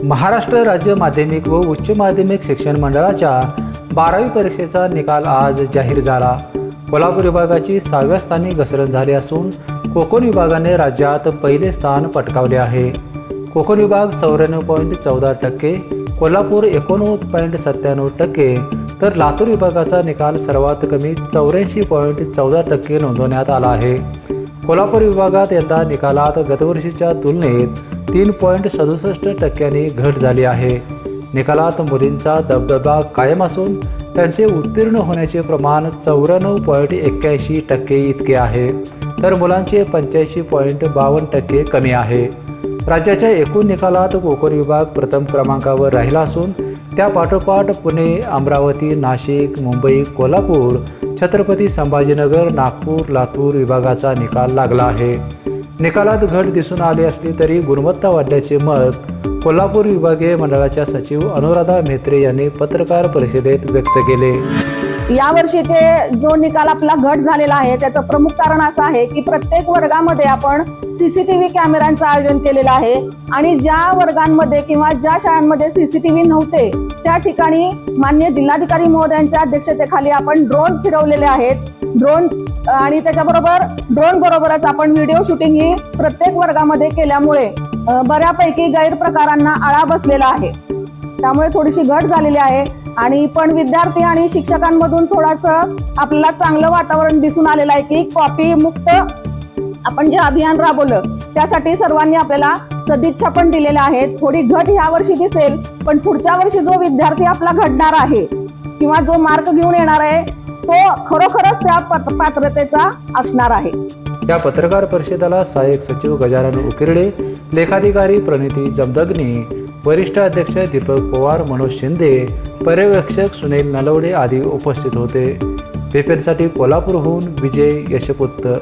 महाराष्ट्र राज्य माध्यमिक व उच्च माध्यमिक शिक्षण मंडळाच्या 12वी परीक्षेचा निकाल आज जाहीर झाला। कोल्हापूर विभागाची 6व्या स्थानी घसरण झाली असून कोकण विभागाने राज्यात पहिले स्थान पटकावले आहे। कोकण विभाग 94.14%, कोल्हापूर 89.97% तर लातूर विभागाचा निकाल सर्वात कमी 84.14% नोंदवण्यात आला आहे। कोल्हापूर विभागात यंदा निकालात गतवर्षीच्या तुलनेत 3.67% घट झाली आहे। निकालात मुलींचा दबदबा कायम असून त्यांचे उत्तीर्ण होण्याचे प्रमाण 94.81% इतके आहे, तर मुलांचे 85.52% कमी आहे। राज्याच्या एकूण निकालात कोकण विभाग प्रथम क्रमांकावर राहिला असून त्यापाठोपाठ पुणे, अमरावती, नाशिक, मुंबई, कोल्हापूर, छत्रपती संभाजीनगर, नागपूर, लातूर विभागाचा निकाल लागला आहे। निकालात घट दिसून आली असली तरी गुणवत्ता वाढल्याचे मत कोल्हापूर विभागीय मंडळाच्या सचिव अनुराधा म्हेत्रे यांनी पत्रकार परिषदेत व्यक्त केले। या वर्षीचे जो निकाल आपला घट झालेला आहे त्याचं प्रमुख कारण असं आहे की प्रत्येक वर्गामध्ये आपण सीसीटीव्ही कॅमेऱ्यांचं आयोजन केलेलं आहे आणि ज्या वर्गांमध्ये किंवा ज्या शाळांमध्ये सीसीटीव्ही नव्हते त्या ठिकाणी माननीय जिल्हाधिकारी महोदयांच्या अध्यक्षतेखाली आपण ड्रोन फिरवलेले आहेत। ड्रोन आणि त्याच्याबरोबर ड्रोन बरोबरच आपण व्हिडिओ शूटिंग ही प्रत्येक वर्गामध्ये केल्यामुळे बऱ्यापैकी गैरप्रकारांना आळा बसलेला आहे। त्यामुळे थोडीशी घट झालेली आहे आणि पण विद्यार्थी आणि शिक्षकांमधून थोडंसं आपल्याला चांगलं वातावरण दिसून आलेलं आहे की कॉपी मुक्त आपण जे अभियान राबवलं त्यासाठी सर्वांनी आपल्याला सदिच्छा पण दिलेल्या आहेत। थोडी घट ह्या वर्षी दिसेल, पण पुढच्या वर्षी जो विद्यार्थी आपला घडणार आहे किंवा जो मार्क घेऊन येणार आहे तो खरोखरच त्या पात्रतेचा असणार आहे। या पत्रकार परिषदेला सहाय्यक सचिव गजानन उकिरडे, लेखाधिकारी प्रणिती जमदग्नी, वरिष्ठ अध्यक्ष दीपक पवार, मनोज शिंदे, पर्यवेक्षक सुनील नलवडे आदी उपस्थित होते। पेपरसाठी कोल्हापूरहून विजय यशपुत्र।